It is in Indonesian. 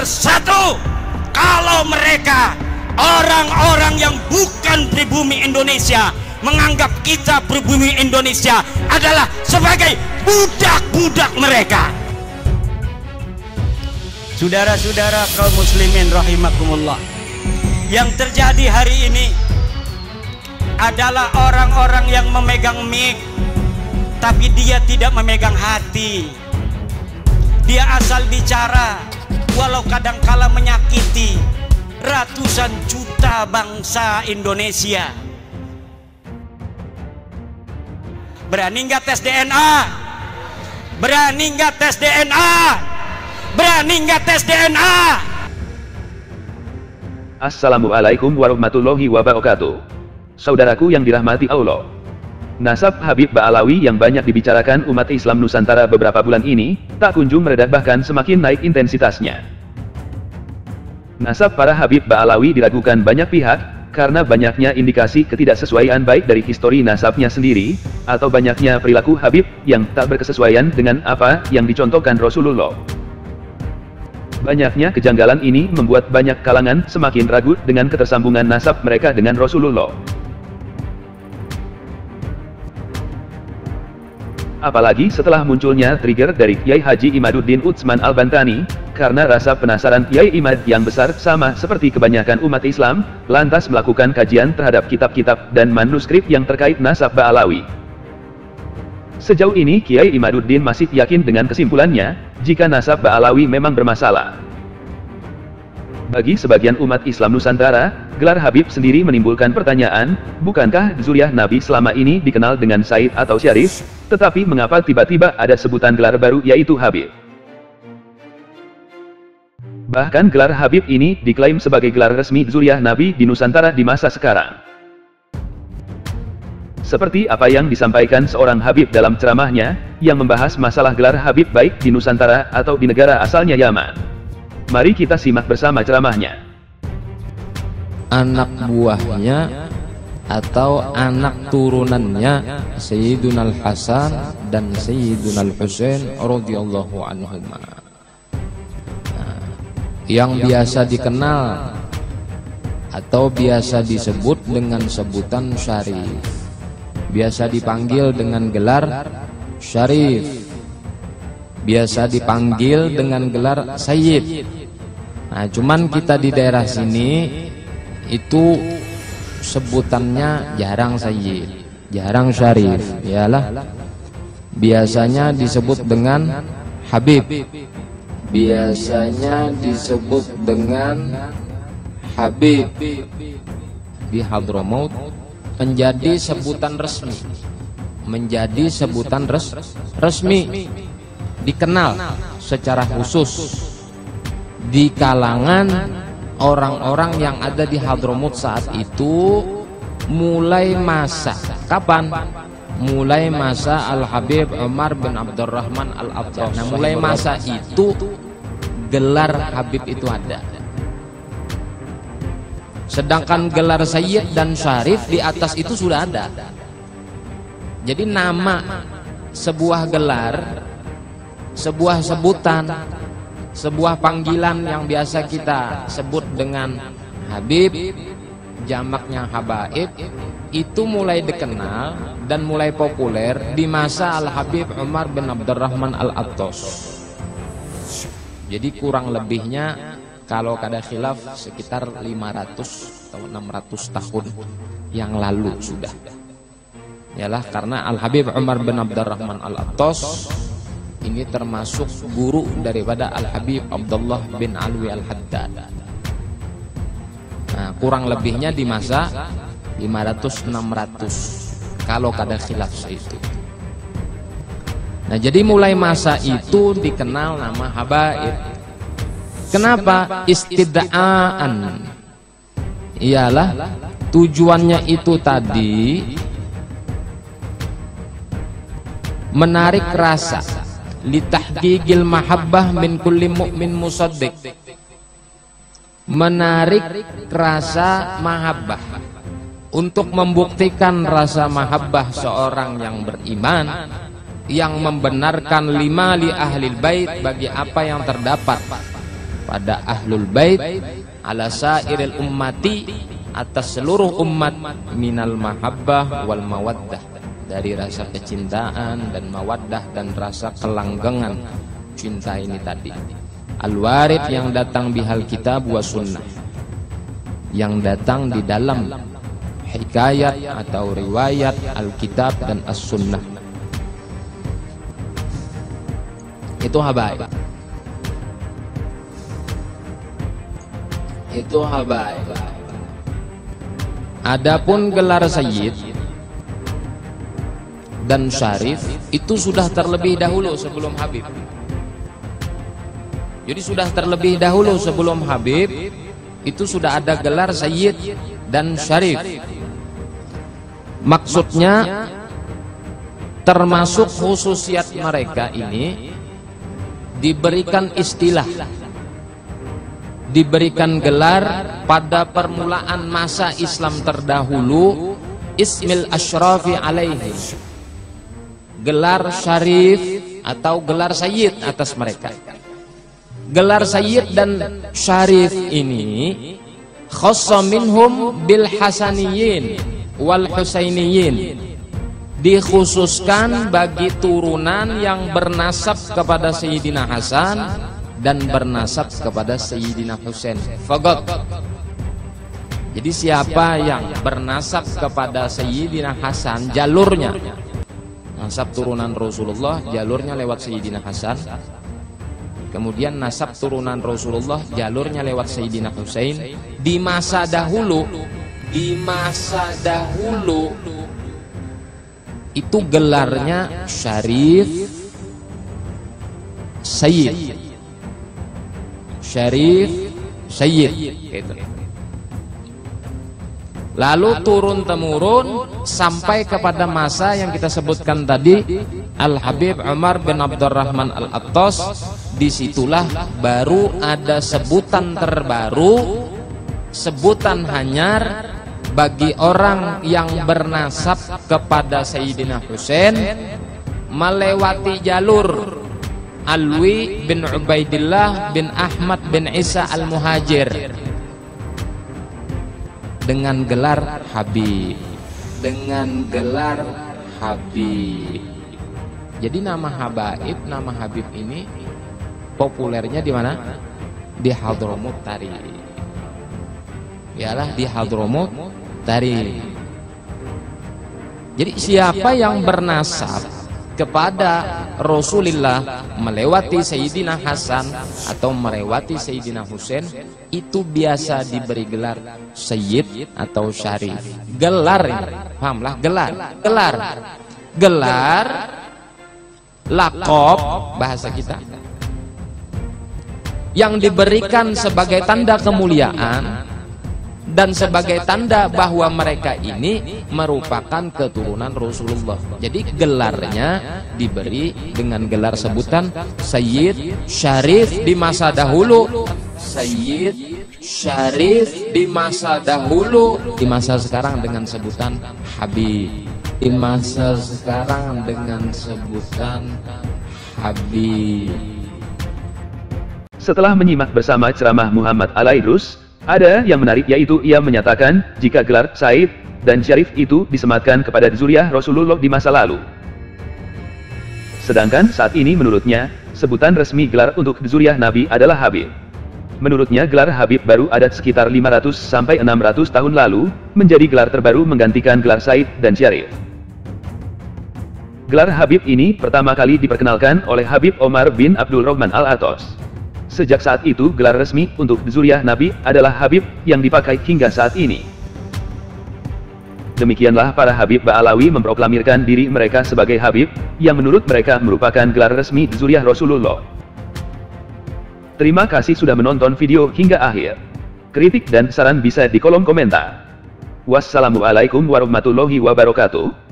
satu, kalau mereka orang-orang yang bukan pribumi Indonesia menganggap kita pribumi Indonesia adalah sebagai budak-budak mereka. Saudara-saudara kaum muslimin rahimakumullah, yang terjadi hari ini adalah orang-orang yang memegang mic, tapi dia tidak memegang hati. Dia asal bicara, walau kadangkala menyakiti ratusan juta bangsa Indonesia. Berani nggak tes DNA? Berani nggak tes DNA? Berani nggak tes DNA? Assalamualaikum warahmatullahi wabarakatuh. Saudaraku yang dirahmati Allah, nasab Habib Ba'alawi yang banyak dibicarakan umat Islam Nusantara beberapa bulan ini tak kunjung mereda, bahkan semakin naik intensitasnya. Nasab para Habib Ba'alawi diragukan banyak pihak karena banyaknya indikasi ketidaksesuaian baik dari histori nasabnya sendiri atau banyaknya perilaku Habib yang tak berkesesuaian dengan apa yang dicontohkan Rasulullah. Banyaknya kejanggalan ini membuat banyak kalangan semakin ragu dengan ketersambungan nasab mereka dengan Rasulullah. Apalagi setelah munculnya trigger dari Kiai Haji Imaduddin Utsman Al-Bantani, karena rasa penasaran Kiai Imad yang besar sama seperti kebanyakan umat Islam, lantas melakukan kajian terhadap kitab-kitab dan manuskrip yang terkait nasab Ba'alawi. Sejauh ini Kiai Imaduddin masih yakin dengan kesimpulannya, jika nasab Ba'alawi memang bermasalah. Bagi sebagian umat Islam Nusantara, gelar Habib sendiri menimbulkan pertanyaan, bukankah zuriyah Nabi selama ini dikenal dengan Said atau Syarif, tetapi mengapa tiba-tiba ada sebutan gelar baru yaitu Habib? Bahkan gelar Habib ini diklaim sebagai gelar resmi zuriyah Nabi di Nusantara di masa sekarang. Seperti apa yang disampaikan seorang Habib dalam ceramahnya, yang membahas masalah gelar Habib baik di Nusantara atau di negara asalnya Yaman. Mari kita simak bersama ceramahnya. Anak buahnya atau anak turunannya Sayyiduna Al-Hasan dan Sayyiduna Al-Husain radhiyallahu anhuma. Yang biasa dikenal atau biasa disebut dengan sebutan Syarif. Biasa dipanggil dengan gelar Syarif, biasa dipanggil dengan gelar Sayyid. Nah, cuman kita di daerah sini itu sebutannya jarang Sayyid, jarang Syarif, yalah. Biasanya disebut dengan Habib. Biasanya disebut dengan Habib di Hadramaut. Menjadi sebutan resmi, menjadi sebutan resmi, dikenal secara khusus di kalangan orang-orang yang ada di Hadramaut saat itu. Mulai masa kapan? Mulai masa Al-Habib Umar bin Abdurrahman Al-Attas. Nah, mulai masa itu gelar Habib itu ada. Sedangkan gelar Sayyid dan Syarif di atas itu sudah ada. Jadi nama sebuah gelar, sebuah sebutan, sebuah panggilan yang biasa kita sebut dengan Habib, jamaknya Habaib, itu mulai dikenal dan mulai populer di masa Al-Habib Umar bin Abdurrahman Al-Attas. Jadi kurang lebihnya kalau kada khilaf sekitar 500 atau 600 tahun yang lalu sudah. Yalah, karena Al-Habib Umar bin Abdurrahman Al-Attas ini termasuk guru daripada Al-Habib Abdullah bin Alwi Al-Haddad. Nah, kurang lebihnya di masa 500-600 kalau kada khilaf itu. Nah, jadi mulai masa itu dikenal nama Habaib. Kenapa? Istida'an. Iyalah, tujuannya itu tadi menarik rasa, litahqiqil mahabbah min kulli mu'min musaddiq. Menarik rasa mahabbah untuk membuktikan rasa mahabbah seorang yang beriman, yang membenarkan lima li ahlil bait bagi apa yang terdapat pada ahlul bait ala sairil ummati, atas seluruh umat, minal mahabbah wal mawaddah, dari rasa kecintaan dan mawaddah dan rasa kelanggengan cinta ini tadi. Al-warid yang datang bihal kitab wa sunnah, yang datang di dalam hikayat atau riwayat Alkitab dan As-Sunnah. Itu habaib. Itu habaib. Adapun gelar sayyid dan syarif itu sudah terlebih dahulu sebelum Habib. Jadi sudah terlebih dahulu sebelum Habib itu sudah ada gelar sayyid dan syarif. Maksudnya termasuk khususiat mereka ini diberikan istilah, diberikan gelar pada permulaan masa Islam terdahulu, ismil asyrafi alaihi, gelar syarif atau gelar sayyid atas mereka. Gelar sayyid dan syarif ini khassa minhum bil hasaniyin wal husainiyin, dikhususkan bagi turunan yang bernasab kepada Sayyidina Hasan dan bernasab kepada Sayyidina Husain. Fagot. Jadi siapa yang bernasab kepada Sayyidina Hasan, jalurnya nasab turunan Rasulullah, jalurnya lewat Sayyidina Hasan. Kemudian nasab turunan Rasulullah, jalurnya lewat Sayyidina Husain. Di masa dahulu, itu gelarnya syarif sayyid, syarif sayyid gitu. Lalu turun temurun sampai kepada masa yang kita sebutkan tadi, Al-Habib Umar bin Abdurrahman Al-Attas. Disitulah baru ada sebutan terbaru, sebutan hanyar bagi orang yang bernasab kepada Sayyidina Husain melewati jalur Alwi bin Ubaidillah bin Ahmad bin Isa Al-Muhajir dengan gelar Habib, dengan gelar Habib. Jadi nama Habaib, nama Habib ini populernya di mana? Di Hadramut Tari. Ialah di Hadramut Tari. Jadi siapa yang bernasab kepada Rasulullah melewati Sayyidina Hasan atau melewati Sayyidina Husain, itu biasa diberi gelar sayyid atau syarif. Gelar ini, pahamlah, gelar laqab bahasa kita, yang diberikan sebagai tanda kemuliaan dan sebagai tanda bahwa mereka ini merupakan keturunan Rasulullah. Jadi gelarnya diberi dengan gelar sebutan sayyid, syarif di masa dahulu, sayyid, syarif di masa dahulu, di masa sekarang dengan sebutan Habib, di masa sekarang dengan sebutan Habib. Setelah menyimak bersama ceramah Muhammad Al-Aidrus, ada yang menarik, yaitu ia menyatakan jika gelar sayyid dan syarif itu disematkan kepada zuriyah Rasulullah di masa lalu. Sedangkan saat ini menurutnya, sebutan resmi gelar untuk zuriyah Nabi adalah Habib. Menurutnya gelar Habib baru ada sekitar 500 sampai 600 tahun lalu, menjadi gelar terbaru menggantikan gelar sayyid dan syarif. Gelar Habib ini pertama kali diperkenalkan oleh Habib Omar bin Abdul Rahman Al-Attas. Sejak saat itu gelar resmi untuk zuriyah Nabi adalah Habib yang dipakai hingga saat ini. Demikianlah para Habib Ba'alawi memproklamirkan diri mereka sebagai Habib, yang menurut mereka merupakan gelar resmi zuriyah Rasulullah. Terima kasih sudah menonton video hingga akhir. Kritik dan saran bisa di kolom komentar. Wassalamualaikum warahmatullahi wabarakatuh.